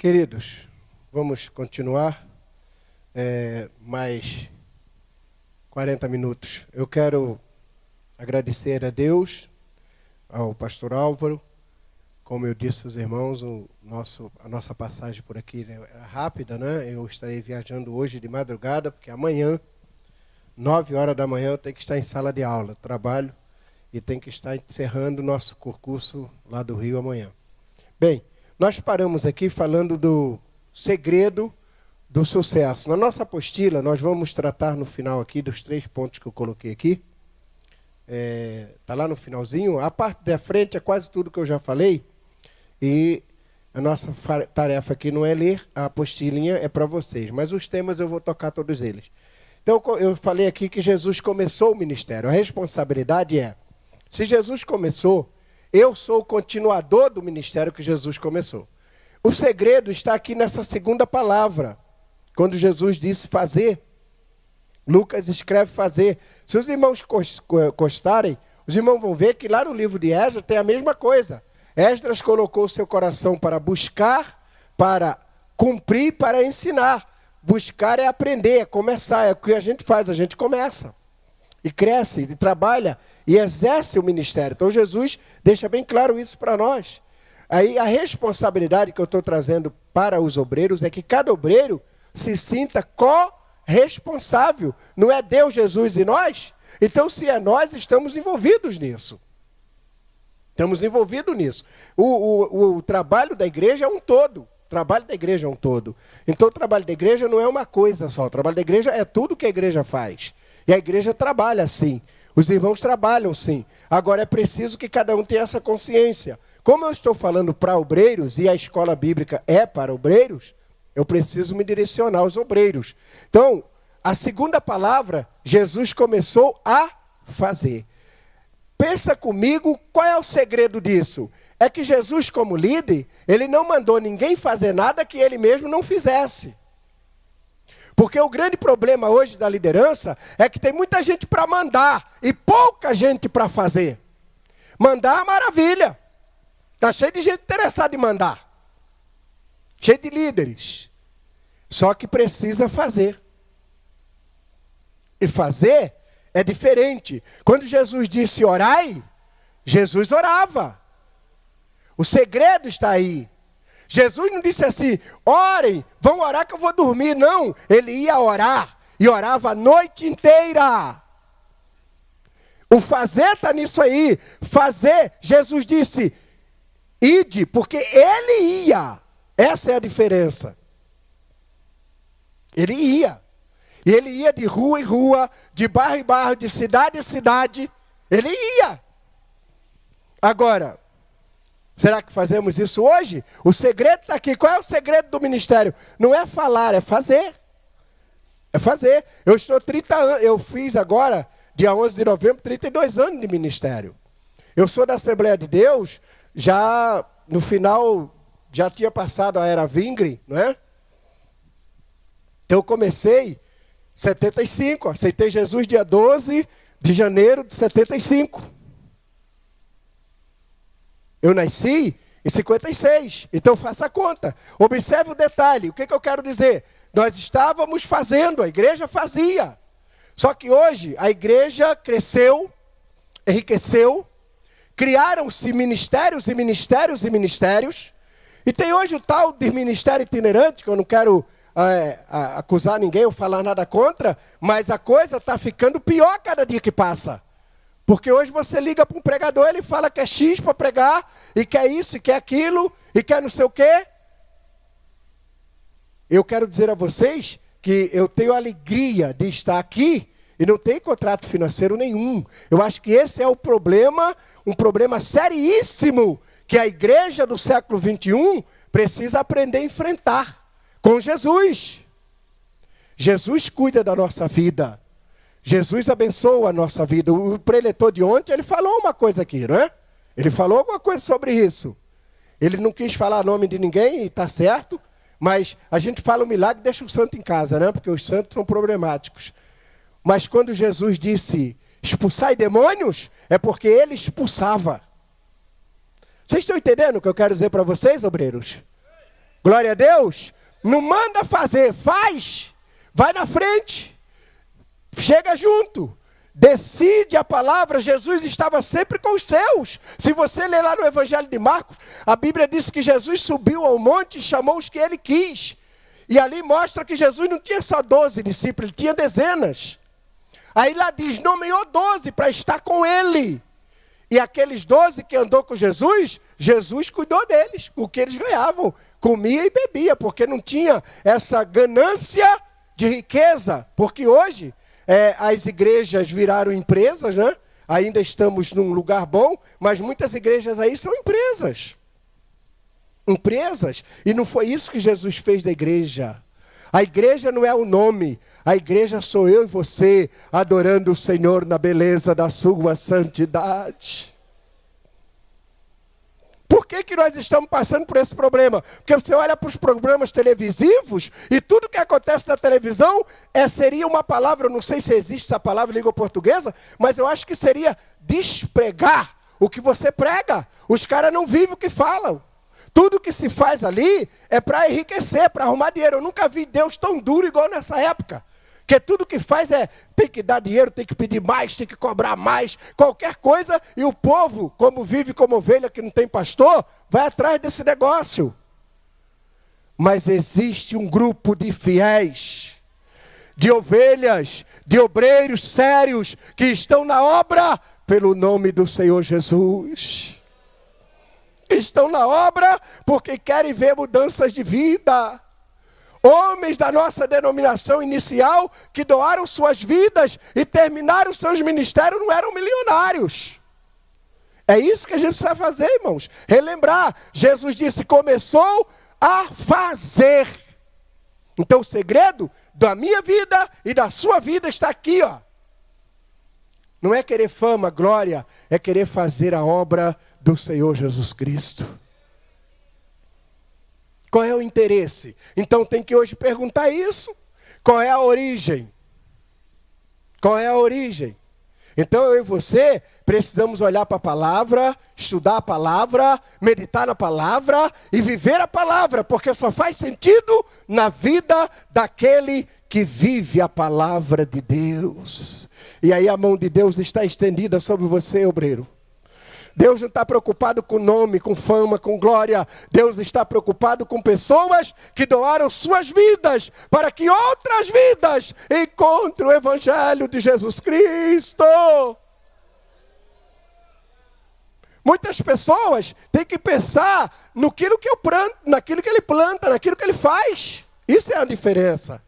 Queridos, vamos continuar mais 40 minutos. Eu quero agradecer a Deus, ao pastor Álvaro. Como eu disse aos irmãos, a nossa passagem por aqui é rápida, né? Eu estarei viajando hoje de madrugada, porque amanhã, 9 horas da manhã, eu tenho que estar em sala de aula, trabalho, e tenho que estar encerrando o nosso concurso lá do Rio amanhã. Bem, nós paramos aqui falando do segredo do sucesso. Na nossa apostila, nós vamos tratar no final aqui dos 3 pontos que eu coloquei aqui. Está lá no finalzinho. A parte da frente é quase tudo que eu já falei. E a nossa tarefa aqui não é ler, a apostilinha é para vocês. Mas os temas eu vou tocar todos eles. Então, eu falei aqui que Jesus começou o ministério. A responsabilidade é, se Jesus começou, eu sou o continuador do ministério que Jesus começou. O segredo está aqui nessa segunda palavra. Quando Jesus disse fazer, Lucas escreve fazer. Se os irmãos gostarem, os irmãos vão ver que lá no livro de Esdras tem a mesma coisa. Esdras colocou o seu coração para buscar, para cumprir, para ensinar. Buscar é aprender, é começar, é o que a gente faz, a gente começa. E cresce, e trabalha, e exerce o ministério. Então Jesus deixa bem claro isso para nós. Aí a responsabilidade que eu estou trazendo para os obreiros é que cada obreiro se sinta corresponsável. Não é Deus, Jesus e nós? Então, se é nós, estamos envolvidos nisso. Estamos envolvidos nisso. O trabalho da igreja é um todo. O trabalho da igreja é um todo. Então, o trabalho da igreja não é uma coisa só. O trabalho da igreja é tudo que a igreja faz. E a igreja trabalha assim. Os irmãos trabalham sim. Agora, é preciso que cada um tenha essa consciência. Como eu estou falando para obreiros, e a escola bíblica é para obreiros, eu preciso me direcionar aos obreiros. Então, a segunda palavra, Jesus começou a fazer. Pensa comigo, qual é o segredo disso? É que Jesus, como líder, ele não mandou ninguém fazer nada que ele mesmo não fizesse. Porque o grande problema hoje da liderança é que tem muita gente para mandar e pouca gente para fazer. Mandar é maravilha. Está cheio de gente interessada em mandar. Cheio de líderes. Só que precisa fazer. E fazer é diferente. Quando Jesus disse orai, Jesus orava. O segredo está aí. Jesus não disse assim, orem, vão orar que eu vou dormir. Não, ele ia orar e orava a noite inteira. O fazer está nisso aí. Fazer, Jesus disse, ide, porque ele ia. Essa é a diferença. Ele ia. E ele ia de rua em rua, de bairro em bairro, de cidade em cidade. Ele ia. Agora, será que fazemos isso hoje? O segredo está aqui. Qual é o segredo do ministério? Não é falar, é fazer. É fazer. Eu estou 30 anos, eu fiz agora, dia 11 de novembro, 32 anos de ministério. Eu sou da Assembleia de Deus, já no final, já tinha passado a era Vingre, não é? Então eu comecei em 75, aceitei Jesus dia 12 de janeiro de 75. Eu nasci em 56, então faça a conta. Observe o detalhe, o que eu quero dizer? Nós estávamos fazendo, a igreja fazia. Só que hoje a igreja cresceu, enriqueceu, criaram-se ministérios e ministérios e ministérios. E tem hoje o tal de ministério itinerante, que eu não quero acusar ninguém ou falar nada contra, mas a coisa está ficando pior cada dia que passa. Porque hoje você liga para um pregador, ele fala que é X para pregar, e quer isso, e quer aquilo, e quer não sei o quê. Eu quero dizer a vocês que eu tenho a alegria de estar aqui e não tenho contrato financeiro nenhum. Eu acho que esse é o problema, um problema seríssimo, que a igreja do século 21 precisa aprender a enfrentar com Jesus. Jesus cuida da nossa vida. Jesus abençoa a nossa vida. O preletor de ontem, ele falou uma coisa aqui, não é? Ele falou alguma coisa sobre isso. Ele não quis falar nome de ninguém, e está certo, mas a gente fala o milagre e deixa o santo em casa, né? Porque os santos são problemáticos. Mas quando Jesus disse, expulsai demônios, é porque ele expulsava. Vocês estão entendendo o que eu quero dizer para vocês, obreiros? Glória a Deus. Não manda fazer, faz. Vai na frente. Chega junto. Decide a palavra. Jesus estava sempre com os seus. Se você ler lá no Evangelho de Marcos, a Bíblia diz que Jesus subiu ao monte e chamou os que ele quis. E ali mostra que Jesus não tinha só 12 discípulos, ele tinha dezenas. Aí lá diz, nomeou 12 para estar com ele. E aqueles 12 que andou com Jesus, Jesus cuidou deles, com o que eles ganhavam. Comia e bebia, porque não tinha essa ganância de riqueza. Porque hoje as igrejas viraram empresas, né? Ainda estamos num lugar bom, mas muitas igrejas aí são empresas. Empresas. E não foi isso que Jesus fez da igreja. A igreja não é o nome. A igreja sou eu e você, adorando o Senhor na beleza da sua santidade. Por que nós estamos passando por esse problema? Porque você olha para os programas televisivos e tudo que acontece na televisão seria uma palavra, eu não sei se existe essa palavra em língua portuguesa, mas eu acho que seria despregar o que você prega. Os caras não vivem o que falam. Tudo que se faz ali é para enriquecer, para arrumar dinheiro. Eu nunca vi Deus tão duro igual nessa época. Porque tudo que faz tem que dar dinheiro, tem que pedir mais, tem que cobrar mais, qualquer coisa. E o povo, como vive como ovelha que não tem pastor, vai atrás desse negócio. Mas existe um grupo de fiéis, de ovelhas, de obreiros sérios, que estão na obra pelo nome do Senhor Jesus. Estão na obra porque querem ver mudanças de vida. Homens da nossa denominação inicial que doaram suas vidas e terminaram seus ministérios não eram milionários. É isso que a gente precisa fazer, irmãos. Relembrar. Jesus disse, começou a fazer. Então o segredo da minha vida e da sua vida está aqui, ó. Não é querer fama, glória, é querer fazer a obra do Senhor Jesus Cristo. Qual é o interesse? Então tem que hoje perguntar isso. Qual é a origem? Qual é a origem? Então eu e você precisamos olhar para a palavra, estudar a palavra, meditar na palavra e viver a palavra, porque só faz sentido na vida daquele que vive a palavra de Deus. E aí a mão de Deus está estendida sobre você, obreiro. Deus não está preocupado com nome, com fama, com glória. Deus está preocupado com pessoas que doaram suas vidas para que outras vidas encontrem o Evangelho de Jesus Cristo. Muitas pessoas têm que pensar naquilo que ele planta, naquilo que ele faz. Isso é a diferença.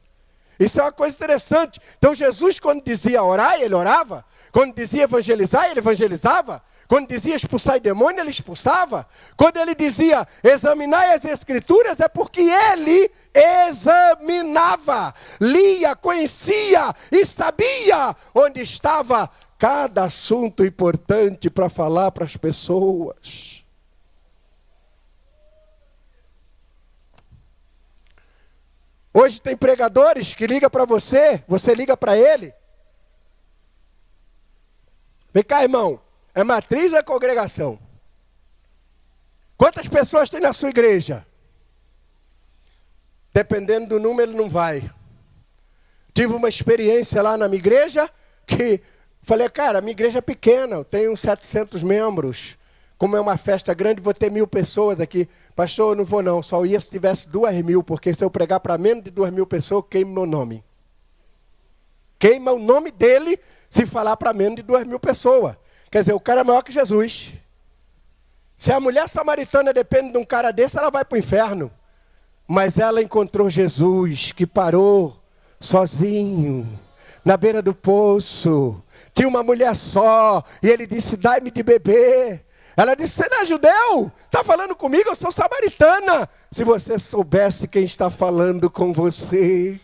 Isso é uma coisa interessante. Então Jesus, quando dizia orar, ele orava. Quando dizia evangelizar, ele evangelizava. Quando dizia expulsar demônio, ele expulsava. Quando ele dizia examinar as escrituras, é porque ele examinava, lia, conhecia e sabia onde estava cada assunto importante para falar para as pessoas. Hoje tem pregadores que ligam para você, você liga para ele. Vem cá, irmão. É matriz ou é congregação? Quantas pessoas tem na sua igreja? Dependendo do número, ele não vai. Tive uma experiência lá na minha igreja, que falei, cara, a minha igreja é pequena, eu tenho uns 700 membros. Como é uma festa grande, vou ter 1000 pessoas aqui. Pastor, eu não vou não, só ia se tivesse 2000, porque se eu pregar para menos de 2000 pessoas, queima meu nome. Queima o nome dele se falar para menos de 2000 pessoas. Quer dizer, o cara é maior que Jesus. Se a mulher samaritana depende de um cara desse, ela vai para o inferno. Mas ela encontrou Jesus, que parou sozinho, na beira do poço. Tinha uma mulher só, e ele disse, dai-me de beber. Ela disse, você não é judeu? Está falando comigo? Eu sou samaritana. Se você soubesse quem está falando com você.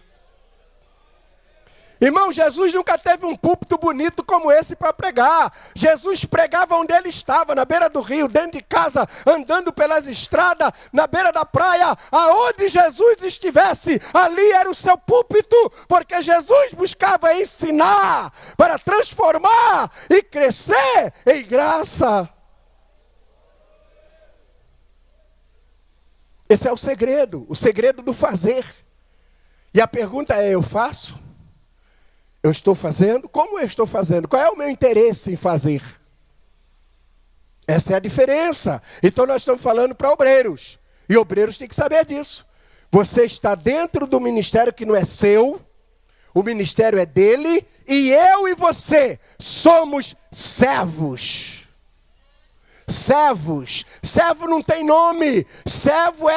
Irmão, Jesus nunca teve um púlpito bonito como esse para pregar. Jesus pregava onde ele estava, na beira do rio, dentro de casa, andando pelas estradas, na beira da praia. Aonde Jesus estivesse, ali era o seu púlpito, porque Jesus buscava ensinar para transformar e crescer em graça. Esse é o segredo do fazer. E a pergunta é, eu faço? Eu estou fazendo? Como eu estou fazendo? Qual é o meu interesse em fazer? Essa é a diferença. Então nós estamos falando para obreiros. E obreiros têm que saber disso. Você está dentro do ministério que não é seu. O ministério é dele. E eu e você somos servos. Servos. Servo não tem nome. Servo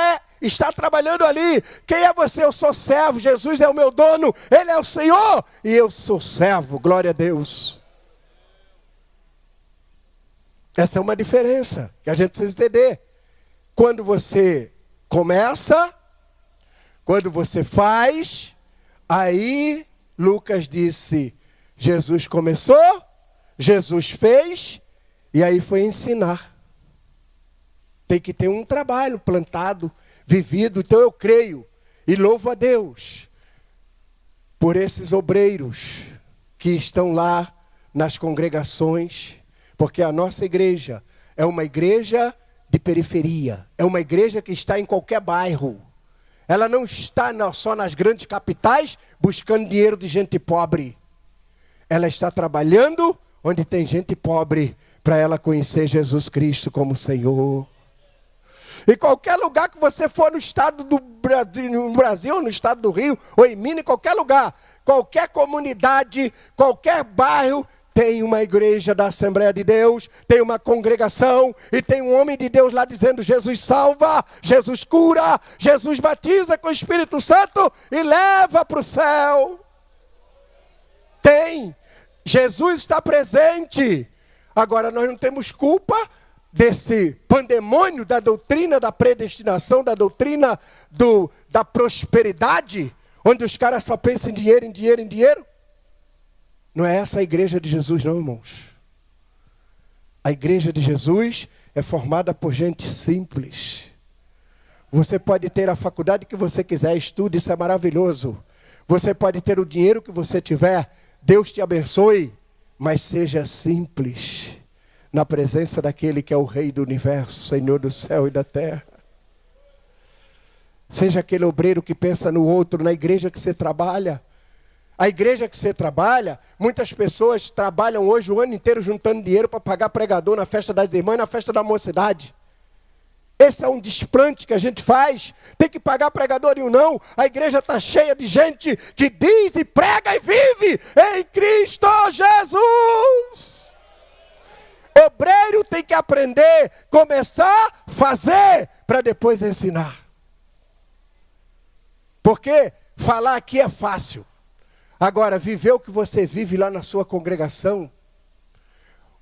está trabalhando ali. Quem é você? Eu sou servo. Jesus é o meu dono. Ele é o Senhor. E eu sou servo. Glória a Deus. Essa é uma diferença que a gente precisa entender. Quando você começa, quando você faz, aí Lucas disse, Jesus começou, Jesus fez, e aí foi ensinar. Tem que ter um trabalho plantado, vivido. Então eu creio e louvo a Deus por esses obreiros que estão lá nas congregações, porque a nossa igreja é uma igreja de periferia, é uma igreja que está em qualquer bairro. Ela não está só nas grandes capitais buscando dinheiro de gente pobre. Ela está trabalhando onde tem gente pobre para ela conhecer Jesus Cristo como Senhor. Em qualquer lugar que você for no estado do Brasil, no estado do Rio, ou em Minas, em qualquer lugar, qualquer comunidade, qualquer bairro, tem uma igreja da Assembleia de Deus, tem uma congregação, e tem um homem de Deus lá dizendo, Jesus salva, Jesus cura, Jesus batiza com o Espírito Santo e leva para o céu. Tem. Jesus está presente. Agora nós não temos culpa desse pandemônio da doutrina da predestinação, da doutrina da prosperidade, onde os caras só pensam em dinheiro, em dinheiro, em dinheiro. Não é essa a igreja de Jesus não, irmãos. A igreja de Jesus é formada por gente simples. Você pode ter a faculdade que você quiser, estude, isso é maravilhoso. Você pode ter o dinheiro que você tiver, Deus te abençoe, mas seja simples na presença daquele que é o Rei do Universo, Senhor do céu e da terra. Seja aquele obreiro que pensa no outro, na igreja que você trabalha. A igreja que você trabalha, muitas pessoas trabalham hoje o ano inteiro juntando dinheiro para pagar pregador na festa das irmãs e na festa da mocidade. Esse é um desplante que a gente faz. Tem que pagar pregador e não. A igreja está cheia de gente que diz e prega e vive em Cristo Jesus. Obreiro tem que aprender, começar, fazer, para depois ensinar. Porque falar aqui é fácil. Agora, viver o que você vive lá na sua congregação,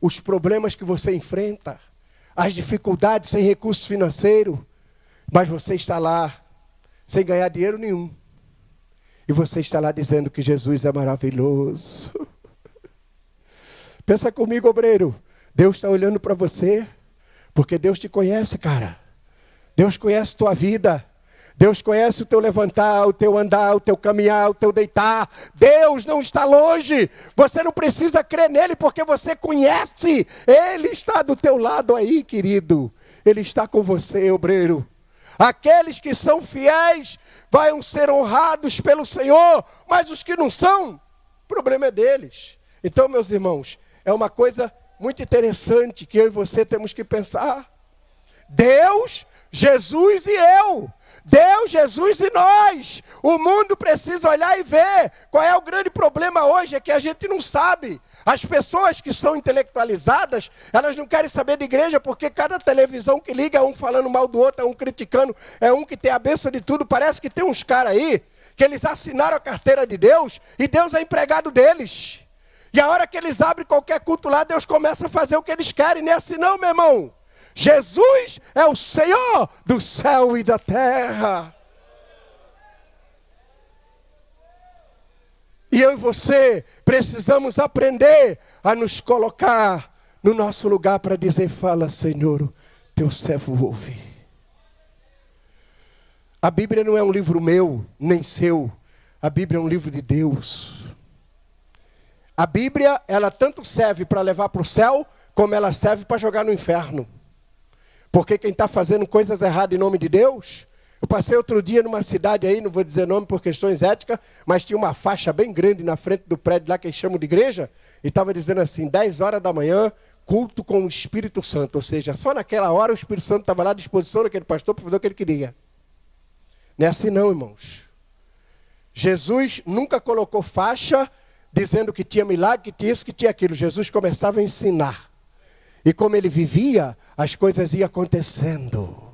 os problemas que você enfrenta, as dificuldades sem recurso financeiro, mas você está lá sem ganhar dinheiro nenhum. E você está lá dizendo que Jesus é maravilhoso. Pensa comigo, obreiro. Deus está olhando para você, porque Deus te conhece, cara. Deus conhece tua vida. Deus conhece o teu levantar, o teu andar, o teu caminhar, o teu deitar. Deus não está longe. Você não precisa crer nele porque você conhece. Ele está do teu lado aí, querido. Ele está com você, obreiro. Aqueles que são fiéis vão ser honrados pelo Senhor, mas os que não são, o problema é deles. Então, meus irmãos, é uma coisa muito interessante que eu e você temos que pensar. Deus, Jesus e eu. Deus, Jesus e nós. O mundo precisa olhar e ver. Qual é o grande problema hoje? É que a gente não sabe. As pessoas que são intelectualizadas, elas não querem saber de igreja, porque cada televisão que liga é um falando mal do outro, é um criticando, é um que tem a bênção de tudo. Parece que tem uns caras aí, que eles assinaram a carteira de Deus, e Deus é empregado deles. E a hora que eles abrem qualquer culto lá, Deus começa a fazer o que eles querem. Não é assim não, meu irmão. Jesus é o Senhor do céu e da terra. E eu e você precisamos aprender a nos colocar no nosso lugar para dizer, fala, Senhor, teu servo ouve. A Bíblia não é um livro meu, nem seu. A Bíblia é um livro de Deus. A Bíblia, ela tanto serve para levar para o céu, como ela serve para jogar no inferno. Porque quem está fazendo coisas erradas em nome de Deus, Eu passei outro dia numa cidade aí, não vou dizer nome por questões éticas, mas tinha uma faixa bem grande na frente do prédio lá que eles chamam de igreja, e estava dizendo assim, 10 horas da manhã, culto com o Espírito Santo. Ou seja, só naquela hora o Espírito Santo estava lá à disposição daquele pastor para fazer o que ele queria. Não é assim não, irmãos. Jesus nunca colocou faixa dizendo que tinha milagre, que tinha isso, que tinha aquilo. Jesus começava a ensinar. E como ele vivia, as coisas iam acontecendo.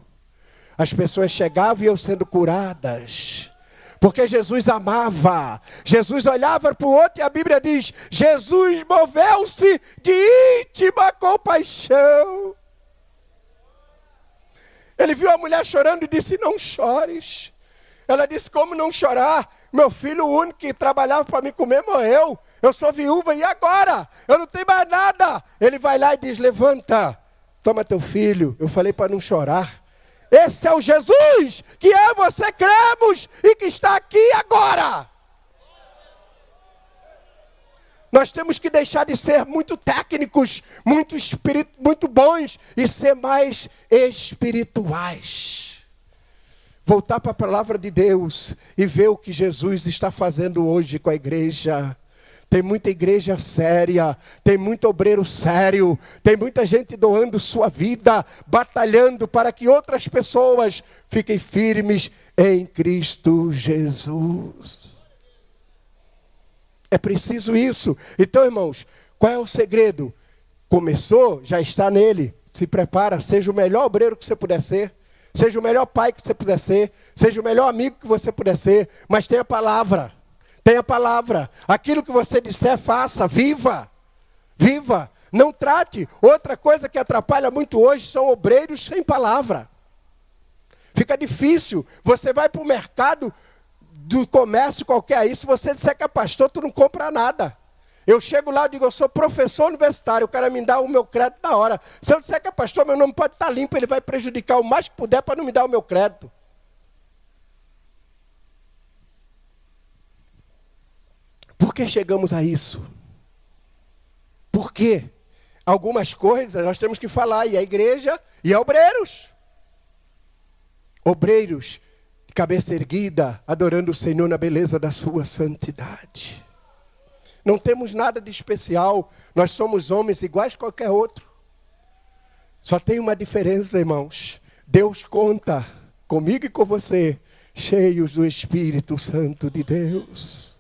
As pessoas chegavam e iam sendo curadas. Porque Jesus amava. Jesus olhava para o outro e a Bíblia diz, Jesus moveu-se de íntima compaixão. Ele viu a mulher chorando e disse, não chores. Ela disse, como não chorar? Meu filho único que trabalhava para me comer morreu. Eu sou viúva e agora? Eu não tenho mais nada. Ele vai lá e diz, levanta, toma teu filho. Eu falei para não chorar. Esse é o Jesus que eu e você cremos e que está aqui agora. Nós temos que deixar de ser muito técnicos, muito bons e ser mais espirituais. Voltar para a palavra de Deus e ver o que Jesus está fazendo hoje com a igreja. Tem muita igreja séria, tem muito obreiro sério, tem muita gente doando sua vida, batalhando para que outras pessoas fiquem firmes em Cristo Jesus. É preciso isso. Então, irmãos, qual é o segredo? Começou, já está nele. Se prepara, seja o melhor obreiro que você puder ser. Seja o melhor pai que você puder ser. Seja o melhor amigo que você puder ser. Mas tenha a palavra. Tenha a palavra. Aquilo que você disser, faça. Viva. Viva. Não trate. Outra coisa que atrapalha muito hoje são obreiros sem palavra. Fica difícil. Você vai para o mercado do comércio qualquer aí, se você disser que é pastor, tu não compra nada. Eu chego lá e digo, eu sou professor universitário, o cara me dá o meu crédito na hora. Se eu disser que é pastor, meu nome pode estar limpo, ele vai prejudicar o mais que puder para não me dar o meu crédito. Por que chegamos a isso? Por quê? Algumas coisas nós temos que falar, e a igreja, e a obreiros. Obreiros, de cabeça erguida, adorando o Senhor na beleza da sua santidade. Não temos nada de especial, nós somos homens iguais a qualquer outro. Só tem uma diferença, irmãos. Deus conta comigo e com você, cheios do Espírito Santo de Deus.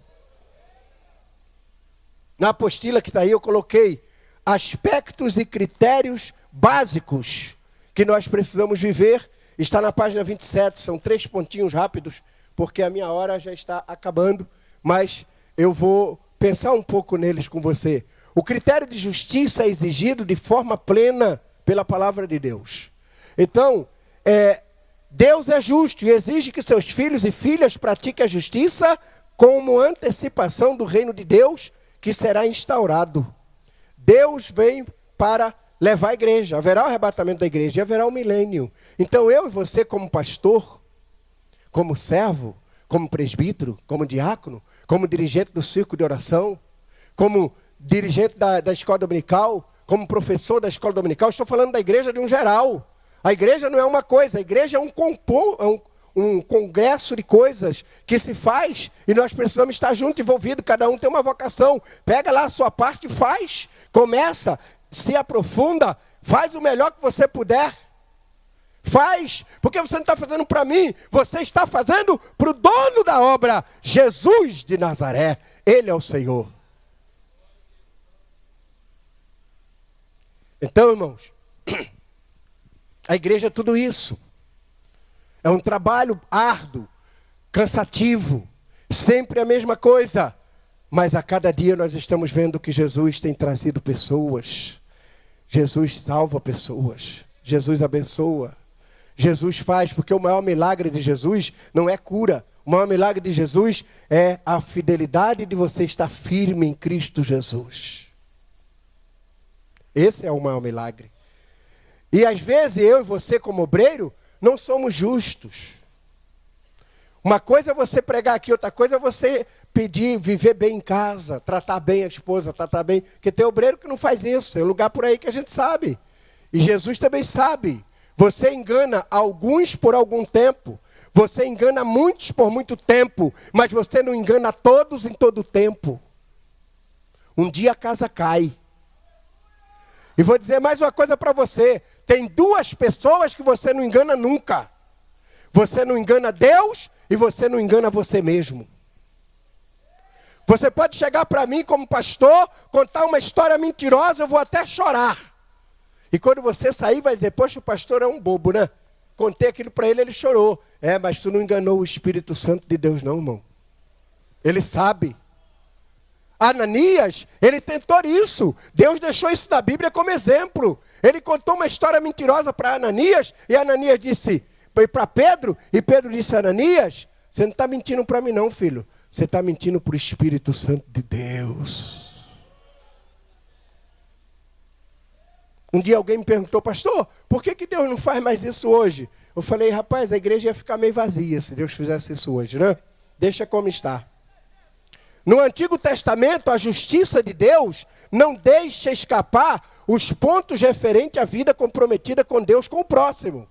Na apostila que está aí eu coloquei aspectos e critérios básicos que nós precisamos viver. Está na página 27, são 3 pontinhos rápidos, porque a minha hora já está acabando, mas eu vou pensar um pouco neles com você. O critério de justiça é exigido de forma plena pela palavra de Deus. Então, Deus é justo e exige que seus filhos e filhas pratiquem a justiça como antecipação do reino de Deus que será instaurado. Deus vem para levar a igreja, haverá o arrebatamento da igreja e haverá o milênio. Então eu e você como pastor, como servo, como presbítero, como diácono, como dirigente do círculo de oração, como dirigente da escola dominical, como professor da escola dominical, estou falando da igreja de um geral. A igreja não é uma coisa, a igreja é um congresso de coisas que se faz e nós precisamos estar juntos, envolvidos, cada um tem uma vocação. Pega lá a sua parte e faz, começa, se aprofunda, faz o melhor que você puder. Faz, porque você não está fazendo para mim, você está fazendo para o dono da obra, Jesus de Nazaré. Ele é o Senhor. Então, irmãos, a igreja é tudo isso. É um trabalho árduo, cansativo, sempre a mesma coisa. Mas a cada dia nós estamos vendo que Jesus tem trazido pessoas. Jesus salva pessoas. Jesus abençoa. Jesus faz, porque o maior milagre de Jesus não é cura. O maior milagre de Jesus é a fidelidade de você estar firme em Cristo Jesus. Esse é o maior milagre. E às vezes eu e você como obreiro não somos justos. Uma coisa é você pregar aqui, outra coisa é você pedir, viver bem em casa, tratar bem a esposa, tratar bem. Porque tem obreiro que não faz isso, tem lugar por aí que a gente sabe. E Jesus também sabe. Você engana alguns por algum tempo. Você engana muitos por muito tempo. Mas você não engana todos em todo tempo. Um dia a casa cai. E vou dizer mais uma coisa para você. Tem duas pessoas que você não engana nunca. Você não engana Deus e você não engana você mesmo. Você pode chegar para mim como pastor, contar uma história mentirosa, eu vou até chorar. E quando você sair, vai dizer, poxa, o pastor é um bobo, né? Contei aquilo para ele, ele chorou. Mas tu não enganou o Espírito Santo de Deus não, irmão. Ele sabe. Ananias, ele tentou isso. Deus deixou isso na Bíblia como exemplo. Ele contou uma história mentirosa para Ananias, e Ananias disse, foi para Pedro, e Pedro disse, Ananias, você não está mentindo para mim não, filho. Você está mentindo para o Espírito Santo de Deus. Um dia alguém me perguntou, pastor, por que Deus não faz mais isso hoje? Eu falei, rapaz, a igreja ia ficar meio vazia se Deus fizesse isso hoje, né? Deixa como está. No Antigo Testamento, a justiça de Deus não deixa escapar os pontos referentes à vida comprometida com Deus, com o próximo.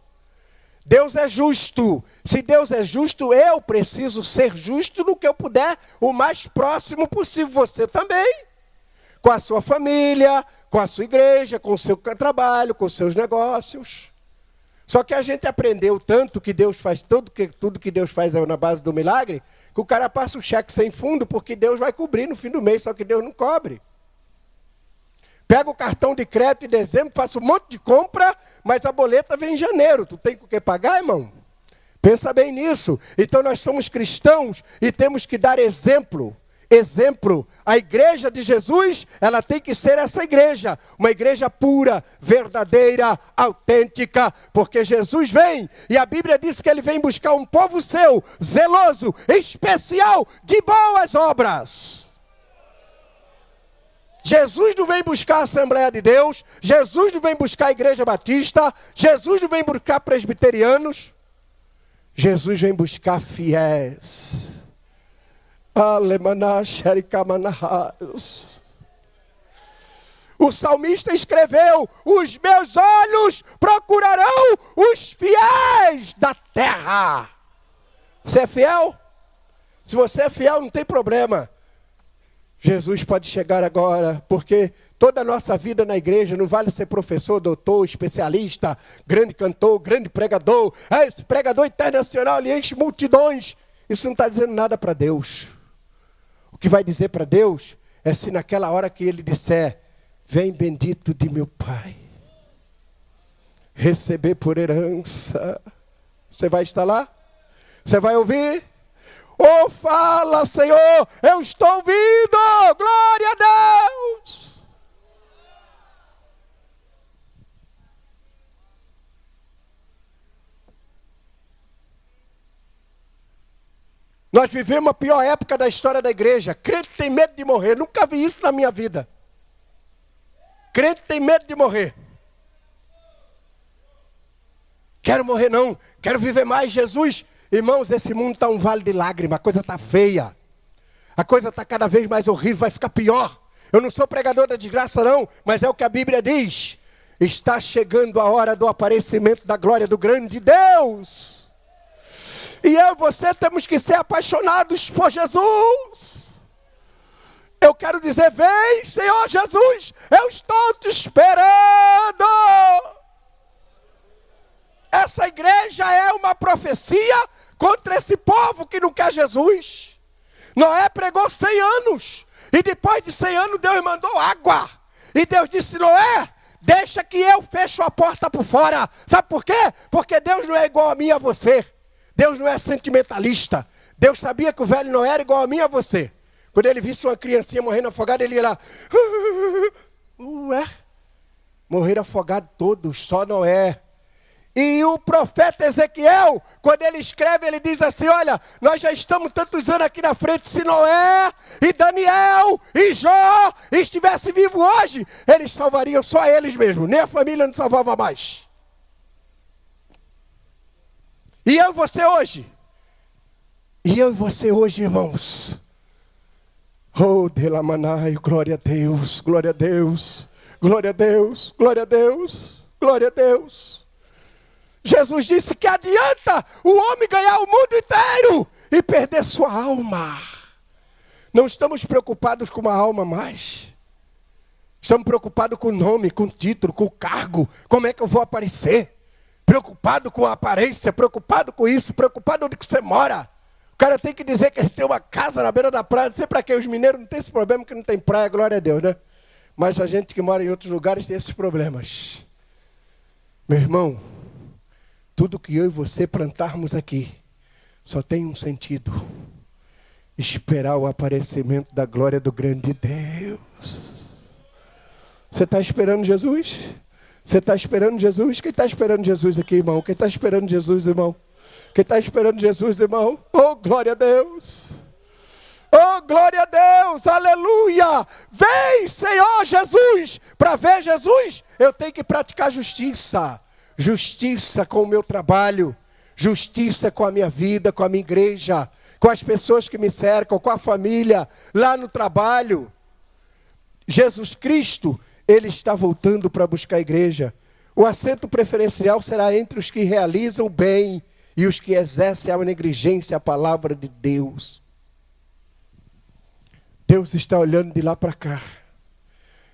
Deus é justo. Se Deus é justo, eu preciso ser justo no que eu puder, o mais próximo possível. Você também. Com a sua família, com a sua igreja, com o seu trabalho, com os seus negócios. Só que a gente aprendeu tanto que Deus faz tudo que Deus faz é na base do milagre, que o cara passa o cheque sem fundo porque Deus vai cobrir no fim do mês, só que Deus não cobre. Pega o cartão de crédito em dezembro, faça um monte de compra, mas a boleta vem em janeiro. Tu tem com o que pagar, irmão? Pensa bem nisso. Então nós somos cristãos e temos que dar exemplo. Exemplo. A igreja de Jesus, ela tem que ser essa igreja. Uma igreja pura, verdadeira, autêntica. Porque Jesus vem e a Bíblia diz que ele vem buscar um povo seu, zeloso, especial, de boas obras. Jesus não vem buscar a Assembleia de Deus, Jesus não vem buscar a Igreja Batista, Jesus não vem buscar presbiterianos, Jesus vem buscar fiéis. O salmista escreveu, os meus olhos procurarão os fiéis da terra. Você é fiel? Se você é fiel, não tem problema. Jesus pode chegar agora, porque toda a nossa vida na igreja não vale ser professor, doutor, especialista, grande cantor, grande pregador. Esse pregador internacional, ele enche multidões. Isso não está dizendo nada para Deus. O que vai dizer para Deus é se naquela hora que ele disser, vem bendito de meu Pai, receber por herança. Você vai estar lá? Você vai ouvir? Oh, fala, Senhor, eu estou ouvindo, glória a Deus. Nós vivemos a pior época da história da igreja. Crente tem medo de morrer, nunca vi isso na minha vida. Crente tem medo de morrer. Quero morrer não, quero viver mais, Jesus. Irmãos, esse mundo está um vale de lágrimas, a coisa está feia. A coisa está cada vez mais horrível, vai ficar pior. Eu não sou pregador da desgraça não, mas é o que a Bíblia diz. Está chegando a hora do aparecimento da glória do grande Deus. E eu e você temos que ser apaixonados por Jesus. Eu quero dizer, vem Senhor Jesus, eu estou te esperando. Essa igreja é uma profecia contra esse povo que não quer Jesus. Noé pregou 100 anos. E depois de 100 anos Deus mandou água. E Deus disse, Noé, deixa que eu fecho a porta por fora. Sabe por quê? Porque Deus não é igual a mim e a você. Deus não é sentimentalista. Deus sabia que o velho Noé era igual a mim e a você. Quando ele visse uma criancinha morrendo afogada, ele ia lá. Ué? Morreram afogados todos, só Noé. E o profeta Ezequiel, quando ele escreve, ele diz assim, olha, nós já estamos tantos anos aqui na frente, se Noé e Daniel e Jó estivessem vivos hoje, eles salvariam só eles mesmos, nem a família não salvava mais. E eu e você hoje? E eu e você hoje, irmãos? Oh, Delamanai, glória a Deus, glória a Deus, glória a Deus, glória a Deus, glória a Deus. Jesus disse que adianta o homem ganhar o mundo inteiro e perder sua alma. Não estamos preocupados com uma alma mais. Estamos preocupados com o nome, com o título, com o cargo. Como é que eu vou aparecer? Preocupado com a aparência, preocupado com isso, preocupado onde que você mora. O cara tem que dizer que ele tem uma casa na beira da praia. Não sei para quê, os mineiros não têm esse problema que não tem praia, glória a Deus, né? Mas a gente que mora em outros lugares tem esses problemas. Meu irmão, tudo que eu e você plantarmos aqui só tem um sentido: esperar o aparecimento da glória do grande Deus. Você está esperando Jesus? Você está esperando Jesus? Quem está esperando Jesus aqui, irmão? Quem está esperando Jesus, irmão? Quem está esperando Jesus, irmão? Oh, glória a Deus! Oh, glória a Deus! Aleluia! Vem, Senhor Jesus! Para ver Jesus, eu tenho que praticar justiça. Justiça com o meu trabalho. Justiça com a minha vida, com a minha igreja. Com as pessoas que me cercam, com a família, lá no trabalho. Jesus Cristo, Ele está voltando para buscar a igreja. O assento preferencial será entre os que realizam o bem e os que exercem a negligência à palavra de Deus. Deus está olhando de lá para cá.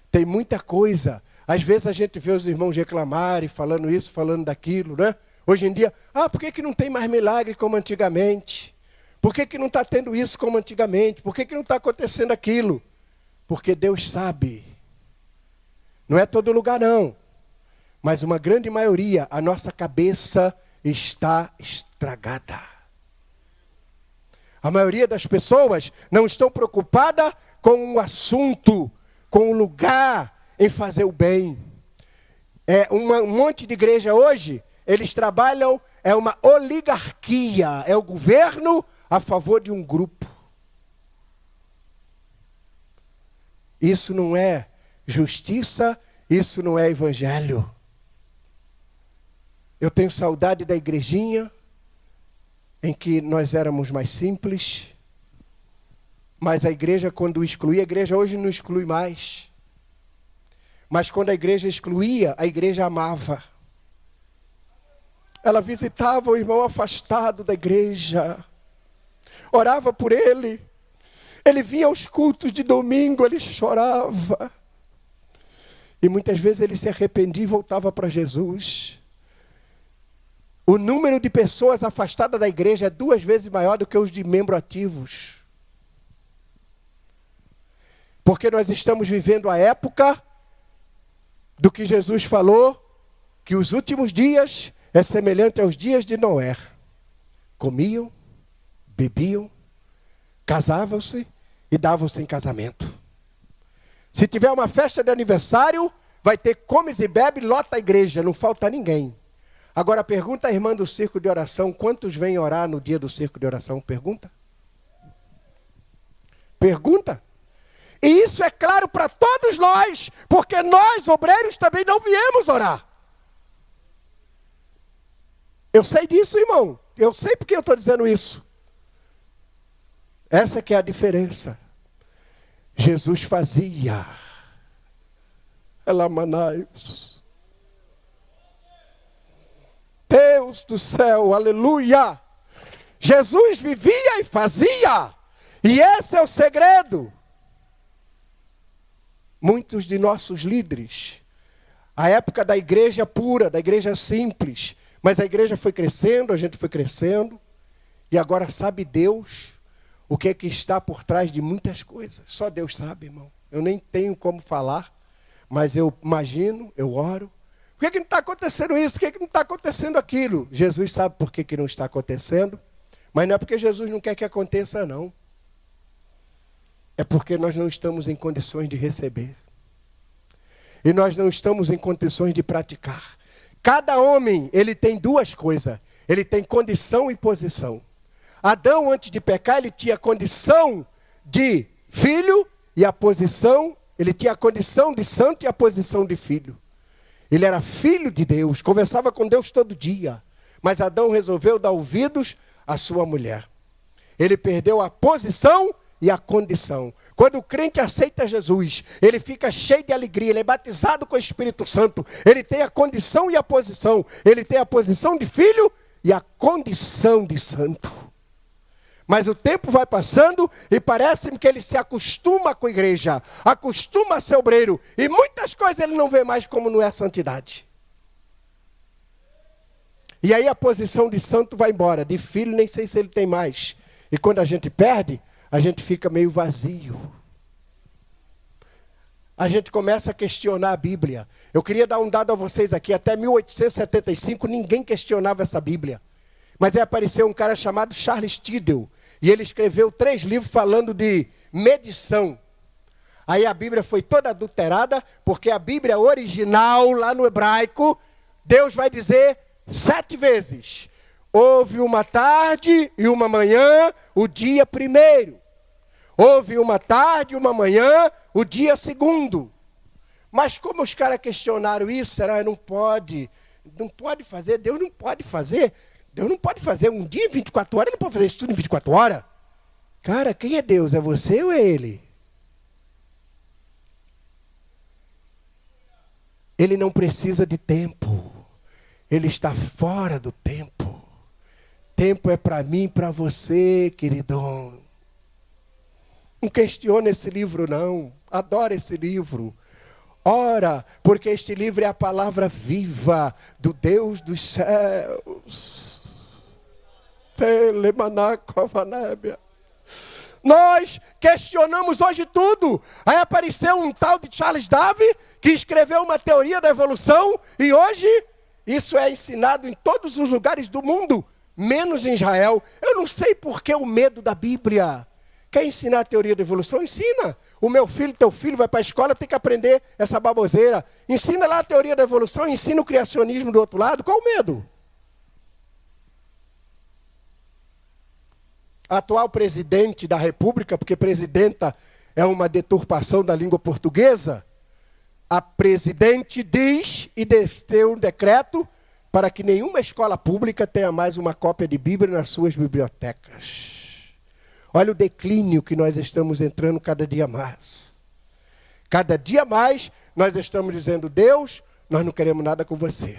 Tem muita coisa. Às vezes a gente vê os irmãos reclamarem, falando isso, falando daquilo, né? Hoje em dia, por que não tem mais milagre como antigamente? Por que não está tendo isso como antigamente? Por que não está acontecendo aquilo? Porque Deus sabe. Não é todo lugar não. Mas uma grande maioria, a nossa cabeça está estragada. A maioria das pessoas não estão preocupadas com o assunto, com o lugar em fazer o bem. Um monte de igreja hoje, eles trabalham, é uma oligarquia, é o governo a favor de um grupo. Isso não é justiça, isso não é evangelho. Eu tenho saudade da igrejinha, em que nós éramos mais simples, mas a igreja, quando excluía, a igreja hoje não exclui mais. Mas quando a igreja excluía, a igreja amava. Ela visitava o irmão afastado da igreja, orava por ele. Ele vinha aos cultos de domingo, ele chorava. E muitas vezes ele se arrependia e voltava para Jesus. O número de pessoas afastadas da igreja é 2 vezes maior do que os de membros ativos. Porque nós estamos vivendo a época do que Jesus falou, que os últimos dias é semelhante aos dias de Noé. Comiam, bebiam, casavam-se e davam-se em casamento. Se tiver uma festa de aniversário, vai ter comes e bebe, lota a igreja, não falta ninguém. Agora pergunta a irmã do círculo de oração, quantos vêm orar no dia do círculo de oração? Pergunta. Pergunta. E isso é claro para todos nós, porque nós, obreiros, também não viemos orar. Eu sei disso, irmão. Eu sei porque eu estou dizendo isso. Essa que é a diferença. Jesus fazia. Elamanaios. Deus do céu, aleluia. Jesus vivia e fazia. E esse é o segredo. Muitos de nossos líderes, a época da igreja pura, da igreja simples, mas a igreja foi crescendo, a gente foi crescendo, e agora sabe Deus o que é que está por trás de muitas coisas. Só Deus sabe, irmão. Eu nem tenho como falar, mas eu imagino, eu oro. Por que não está acontecendo isso? Por que não está acontecendo aquilo? Jesus sabe por que não está acontecendo, mas não é porque Jesus não quer que aconteça, não. É porque nós não estamos em condições de receber. E nós não estamos em condições de praticar. Cada homem, ele tem 2 coisas. Ele tem condição e posição. Adão, antes de pecar, ele tinha condição de filho e a posição, ele tinha a condição de santo e a posição de filho. Ele era filho de Deus, conversava com Deus todo dia. Mas Adão resolveu dar ouvidos à sua mulher. Ele perdeu a posição e a condição. Quando o crente aceita Jesus, ele fica cheio de alegria, ele é batizado com o Espírito Santo, ele tem a condição e a posição, ele tem a posição de filho e a condição de santo. Mas o tempo vai passando e parece-me que ele se acostuma com a igreja, acostuma a ser obreiro, e muitas coisas ele não vê mais como não é a santidade. E aí a posição de santo vai embora, de filho nem sei se ele tem mais. E quando a gente perde, a gente fica meio vazio. A gente começa a questionar a Bíblia. Eu queria dar um dado a vocês aqui, até 1875 ninguém questionava essa Bíblia. Mas aí apareceu um cara chamado Charles Tyndale, e ele escreveu 3 livros falando de medição. Aí a Bíblia foi toda adulterada, porque a Bíblia original, lá no hebraico, Deus vai dizer 7 vezes. Houve uma tarde e uma manhã, o dia primeiro. Houve uma tarde e uma manhã, o dia segundo. Mas como os caras questionaram isso, será que não pode fazer, Deus não pode fazer. Deus não pode fazer um dia em 24 horas, ele não pode fazer isso tudo em 24 horas. Cara, quem é Deus? É você ou é ele? Ele não precisa de tempo. Ele está fora do tempo. Tempo é para mim e para você, queridão. Não questiona esse livro, não. Adora esse livro. Ora, porque este livro é a palavra viva do Deus dos céus. Nós questionamos hoje tudo. Aí apareceu um tal de Charles Darwin, que escreveu uma teoria da evolução, e hoje isso é ensinado em todos os lugares do mundo, menos em Israel. Eu não sei por que o medo da Bíblia. Quer ensinar a teoria da evolução? Ensina. O meu filho, teu filho vai para a escola, tem que aprender essa baboseira. Ensina lá a teoria da evolução, ensina o criacionismo do outro lado. Qual o medo? A atual presidente da República, porque presidenta é uma deturpação da língua portuguesa, a presidente diz e deu um decreto para que nenhuma escola pública tenha mais uma cópia de Bíblia nas suas bibliotecas. Olha o declínio que nós estamos entrando cada dia mais. Cada dia mais nós estamos dizendo, Deus, nós não queremos nada com você.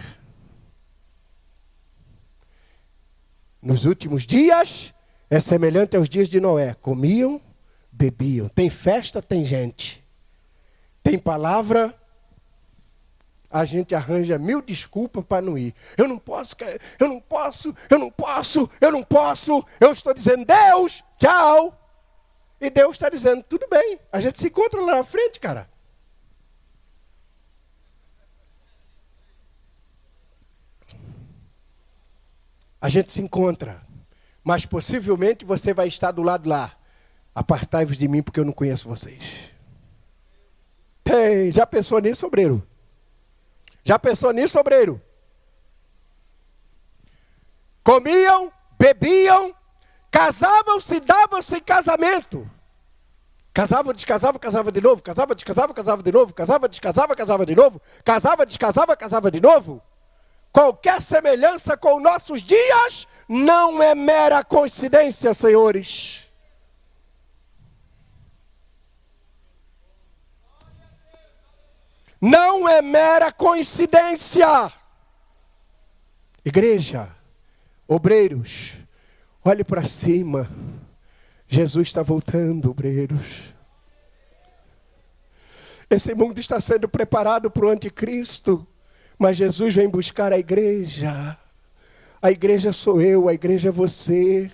Nos últimos dias, é semelhante aos dias de Noé. Comiam, bebiam. Tem festa, tem gente. Tem palavra, a gente arranja 1000 desculpas para não ir. Eu não posso. Eu estou dizendo, Deus, tchau. E Deus está dizendo, tudo bem. A gente se encontra lá na frente, cara. A gente se encontra. Mas possivelmente você vai estar do lado lá. Apartai-vos de mim porque eu não conheço vocês. Já pensou nisso, obreiro? Já pensou nisso, obreiro? Comiam, bebiam, casavam-se, davam-se em casamento. Casava, descasava, casava de novo. Casava, descasava, casava de novo. Casava, descasava, casava de novo. Casava, descasava, casava de novo. Qualquer semelhança com nossos dias não é mera coincidência, senhores. Não é mera coincidência. Igreja, obreiros, olhe para cima. Jesus está voltando, obreiros. Esse mundo está sendo preparado para o anticristo. Mas Jesus vem buscar a igreja. A igreja sou eu, a igreja é você.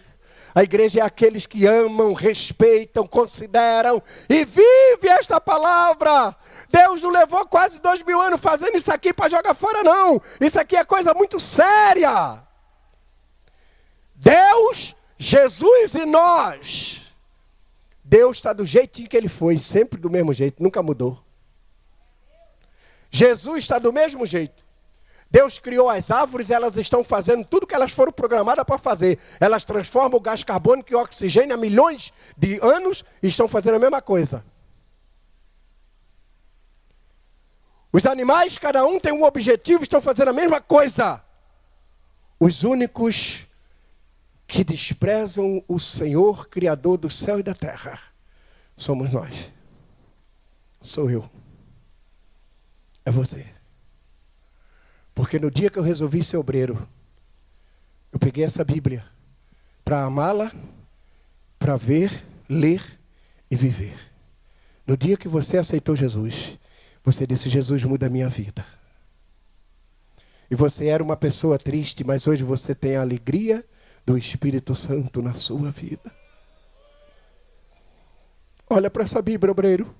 A igreja é aqueles que amam, respeitam, consideram e vivem esta palavra. Deus não levou quase 2000 anos fazendo isso aqui para jogar fora, não. Isso aqui é coisa muito séria. Deus, Jesus e nós. Deus está do jeitinho que ele foi, sempre do mesmo jeito, nunca mudou. Jesus está do mesmo jeito. Deus criou as árvores, elas estão fazendo tudo que elas foram programadas para fazer. Elas transformam o gás carbônico em oxigênio há milhões de anos e estão fazendo a mesma coisa. Os animais, cada um tem um objetivo, estão fazendo a mesma coisa. Os únicos que desprezam o Senhor, Criador do céu e da terra, somos nós. Sou eu. É você. Porque no dia que eu resolvi ser obreiro, eu peguei essa Bíblia para amá-la, para ver, ler e viver. No dia que você aceitou Jesus, você disse: Jesus, muda a minha vida. E você era uma pessoa triste, mas hoje você tem a alegria do Espírito Santo na sua vida. Olha para essa Bíblia, obreiro.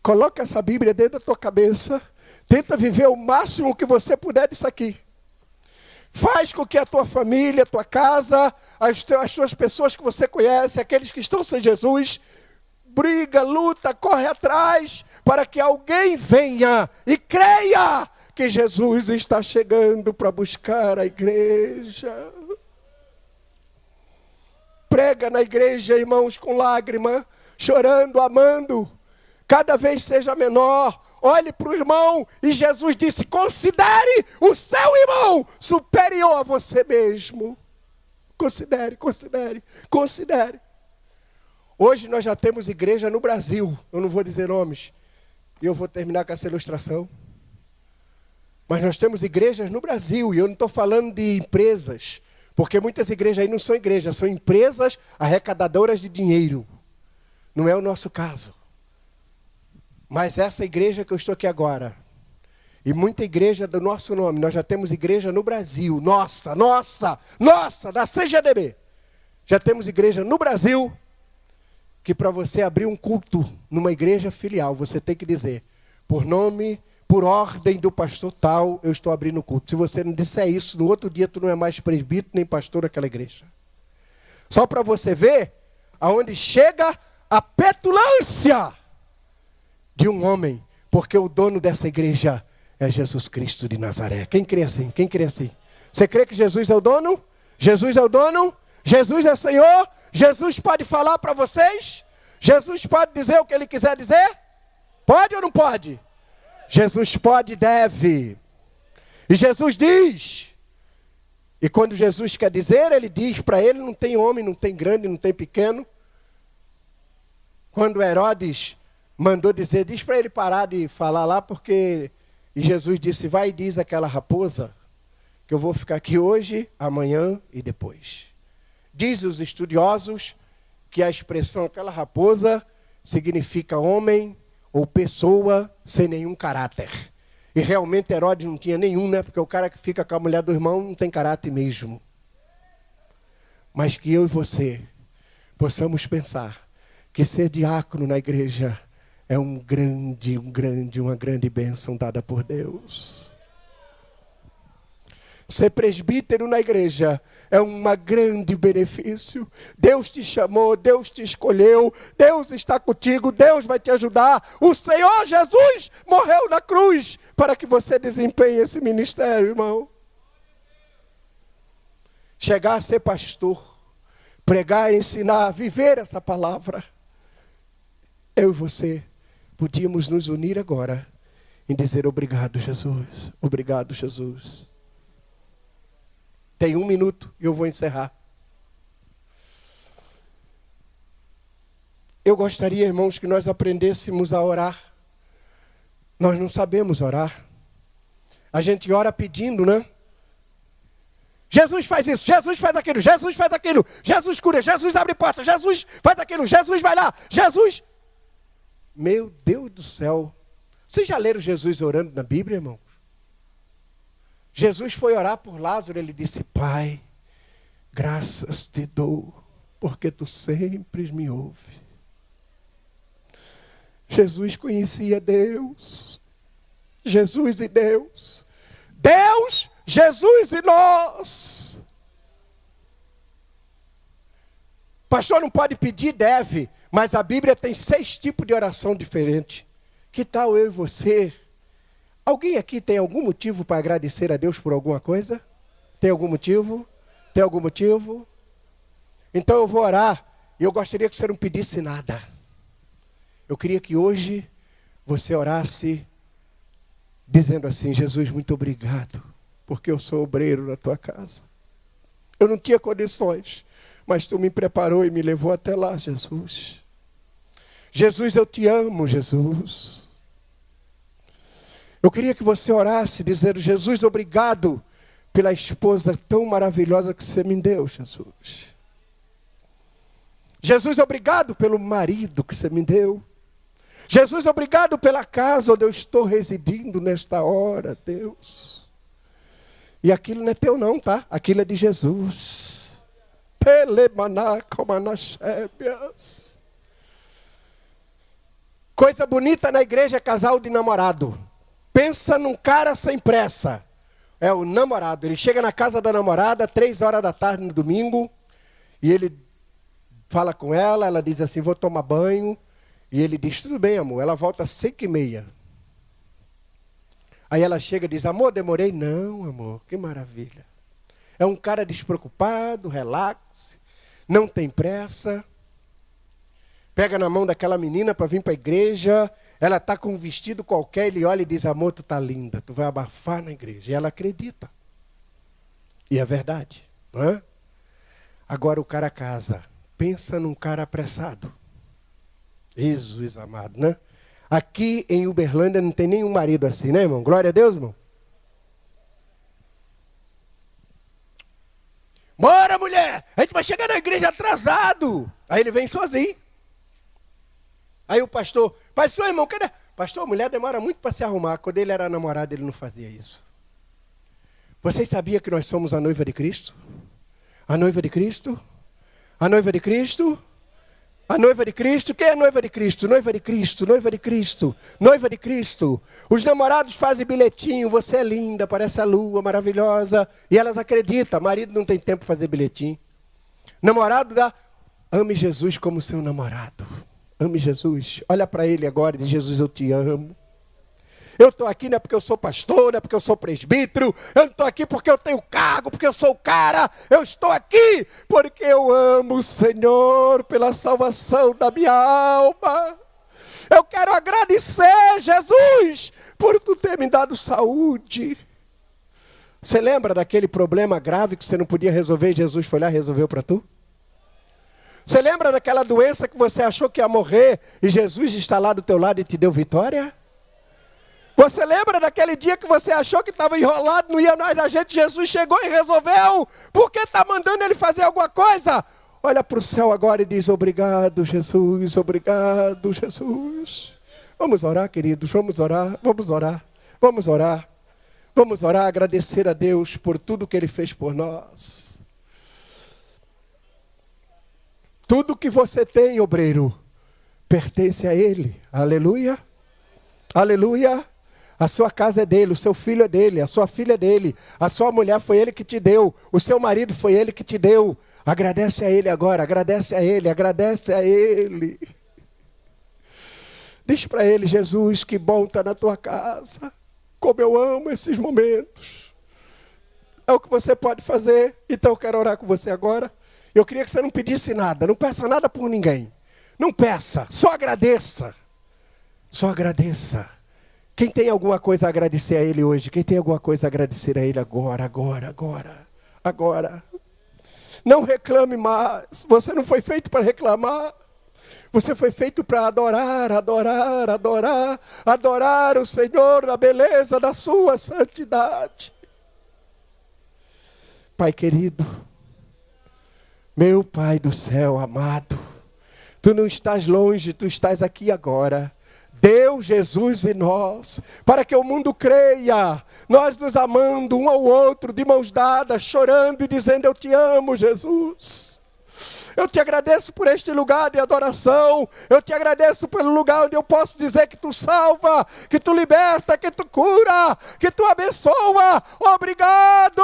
Coloca essa Bíblia dentro da tua cabeça. Tenta viver o máximo que você puder disso aqui. Faz com que a tua família, a tua casa, as suas pessoas que você conhece, aqueles que estão sem Jesus, briga, luta, corre atrás, para que alguém venha e creia que Jesus está chegando para buscar a igreja. Prega na igreja, irmãos, com lágrima, chorando, amando. Cada vez seja menor. Olhe para o irmão e Jesus disse: considere o seu irmão superior a você mesmo. Considere, considere, considere. Hoje nós já temos igreja no Brasil. Eu não vou dizer nomes. E eu vou terminar com essa ilustração. Mas nós temos igrejas no Brasil. E eu não estou falando de empresas. Porque muitas igrejas aí não são igrejas. São empresas arrecadadoras de dinheiro. Não é o nosso caso. Mas essa igreja que eu estou aqui agora, e muita igreja do nosso nome, nós já temos igreja no Brasil, nossa, da CGDB. Já temos igreja no Brasil, que para você abrir um culto numa igreja filial, você tem que dizer, por nome, por ordem do pastor tal, eu estou abrindo o culto. Se você não disser isso, no outro dia tu não é mais presbítero nem pastor daquela igreja. Só para você ver aonde chega a petulância de um homem, porque o dono dessa igreja é Jesus Cristo de Nazaré. Quem crê assim? Quem crê assim? Você crê que Jesus é o dono? Jesus é o dono? Jesus é Senhor? Jesus pode falar para vocês? Jesus pode dizer o que Ele quiser dizer? Pode ou não pode? Jesus pode e deve. E Jesus diz. E quando Jesus quer dizer, Ele diz para ele, não tem homem, não tem grande, não tem pequeno. Quando Herodes mandou dizer, diz para ele parar de falar lá, porque... E Jesus disse, vai e diz àquela raposa, que eu vou ficar aqui hoje, amanhã e depois. Diz os estudiosos que a expressão aquela raposa significa homem ou pessoa sem nenhum caráter. E realmente Herodes não tinha nenhum, né? Porque o cara que fica com a mulher do irmão não tem caráter mesmo. Mas que eu e você possamos pensar que ser diácono na igreja é uma grande bênção dada por Deus. Ser presbítero na igreja é um grande benefício. Deus te chamou, Deus te escolheu, Deus está contigo, Deus vai te ajudar. O Senhor Jesus morreu na cruz para que você desempenhe esse ministério, irmão. Chegar a ser pastor, pregar, ensinar, viver essa palavra. Eu e você podíamos nos unir agora em dizer obrigado, Jesus. Obrigado, Jesus. Tem 1 minuto e eu vou encerrar. Eu gostaria, irmãos, que nós aprendêssemos a orar. Nós não sabemos orar. A gente ora pedindo, né? Jesus faz isso, Jesus faz aquilo, Jesus faz aquilo, Jesus cura, Jesus abre porta, Jesus faz aquilo, Jesus vai lá, Jesus... Meu Deus do céu. Vocês já leram Jesus orando na Bíblia, irmãos? Jesus foi orar por Lázaro, ele disse, Pai, graças te dou, porque tu sempre me ouves. Jesus conhecia Deus. Jesus e Deus. Deus, Jesus e nós. Pastor não pode pedir, deve. Mas a Bíblia tem 6 tipos de oração diferentes. Que tal eu e você? Alguém aqui tem algum motivo para agradecer a Deus por alguma coisa? Tem algum motivo? Tem algum motivo? Então eu vou orar. E eu gostaria que você não pedisse nada. Eu queria que hoje você orasse dizendo assim, Jesus, muito obrigado, porque eu sou obreiro na tua casa. Eu não tinha condições, mas tu me preparou e me levou até lá, Jesus. Jesus, eu te amo, Jesus. Eu queria que você orasse dizendo: Jesus, obrigado pela esposa tão maravilhosa que você me deu, Jesus. Jesus, obrigado pelo marido que você me deu. Jesus, obrigado pela casa onde eu estou residindo nesta hora, Deus. E aquilo não é teu não, tá? Aquilo é de Jesus. Coisa bonita na igreja é casal de namorado. Pensa num cara sem pressa. É o namorado. Ele chega na casa da namorada, 3 horas da tarde no domingo, e ele fala com ela, ela diz assim: vou tomar banho. E ele diz: tudo bem, amor. Ela volta às 5h30. Aí ela chega e diz: amor, demorei? Não, amor, que maravilha. É um cara despreocupado, relaxe, não tem pressa. Pega na mão daquela menina para vir para a igreja. Ela está com um vestido qualquer, ele olha e diz: amor, tu está linda, tu vai abafar na igreja. E ela acredita. E é verdade. Não é? Agora o cara casa. Pensa num cara apressado. Jesus amado, né? Aqui em Uberlândia não tem nenhum marido assim, né, irmão? Glória a Deus, irmão. Bora, mulher! A gente vai chegar na igreja atrasado. Aí ele vem sozinho. Aí o pastor: pastor, irmão, cadê? Pastor, a mulher demora muito para se arrumar. Quando ele era namorado, ele não fazia isso. Vocês sabiam que nós somos a noiva de Cristo? A noiva de Cristo? A noiva de Cristo? A noiva de Cristo? Quem é a noiva de Cristo? Noiva de Cristo, noiva de Cristo, noiva de Cristo. Os namorados fazem bilhetinho: você é linda, parece a lua, maravilhosa. E elas acreditam. Marido não tem tempo para fazer bilhetinho. Namorado dá: ame Jesus como seu namorado. Ame Jesus. Olha para ele agora e diz: Jesus, eu te amo. Eu estou aqui não é porque eu sou pastor, não é porque eu sou presbítero. Eu não estou aqui porque eu tenho cargo, porque eu sou o cara. Eu estou aqui porque eu amo o Senhor pela salvação da minha alma. Eu quero agradecer, Jesus, por tu ter me dado saúde. Você lembra daquele problema grave que você não podia resolver e Jesus foi lá e resolveu para tu? Você lembra daquela doença que você achou que ia morrer e Jesus está lá do teu lado e te deu vitória? Você lembra daquele dia que você achou que estava enrolado, não ia mais da gente, Jesus chegou e resolveu? Por que está mandando ele fazer alguma coisa? Olha para o céu agora e diz: obrigado, Jesus, obrigado, Jesus. Vamos orar, queridos, vamos orar, vamos orar, vamos orar. Vamos orar, agradecer a Deus por tudo que Ele fez por nós. Tudo que você tem, obreiro, pertence a Ele. Aleluia, aleluia. A sua casa é dele, o seu filho é dele, a sua filha é dele, a sua mulher foi ele que te deu, o seu marido foi ele que te deu. Agradece a ele agora, agradece a ele, agradece a ele. Diz para ele: Jesus, que bom estar na tua casa, como eu amo esses momentos. É o que você pode fazer. Então eu quero orar com você agora. Eu queria que você não pedisse nada, não peça nada por ninguém. Não peça, só agradeça. Só agradeça. Quem tem alguma coisa a agradecer a Ele hoje? Quem tem alguma coisa a agradecer a Ele agora? Agora. Não reclame mais. Você não foi feito para reclamar. Você foi feito para adorar o Senhor na beleza da sua santidade. Pai querido, meu Pai do céu amado, Tu não estás longe, Tu estás aqui agora. Deus, Jesus e nós, para que o mundo creia, nós nos amando um ao outro, de mãos dadas, chorando e dizendo: eu te amo, Jesus. Eu te agradeço por este lugar de adoração, eu te agradeço pelo lugar onde eu posso dizer que Tu salva, que Tu liberta, que Tu cura, que Tu abençoa. Obrigado,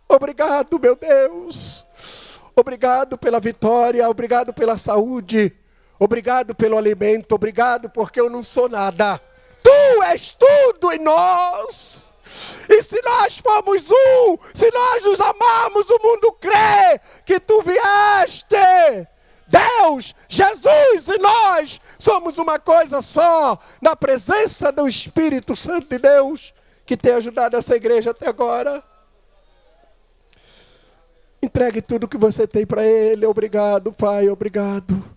obrigado, meu Deus. Obrigado pela vitória, obrigado pela saúde. Obrigado pelo alimento, obrigado porque eu não sou nada. Tu és tudo em nós. E se nós formos um, se nós nos amarmos, o mundo crê que Tu vieste. Deus, Jesus e nós somos uma coisa só, na presença do Espírito Santo de Deus, que tem ajudado essa igreja até agora. Entregue tudo que você tem para Ele. Obrigado, Pai, obrigado.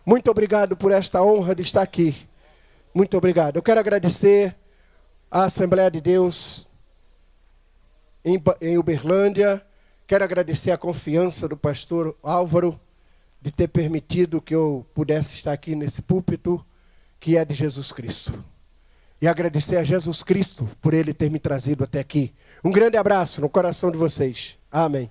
Muito obrigado por esta honra de estar aqui. Muito obrigado. Eu quero agradecer à Assembleia de Deus em Uberlândia. Quero agradecer a confiança do pastor Álvaro de ter permitido que eu pudesse estar aqui nesse púlpito que é de Jesus Cristo. E agradecer a Jesus Cristo por ele ter me trazido até aqui. Um grande abraço no coração de vocês. Amém.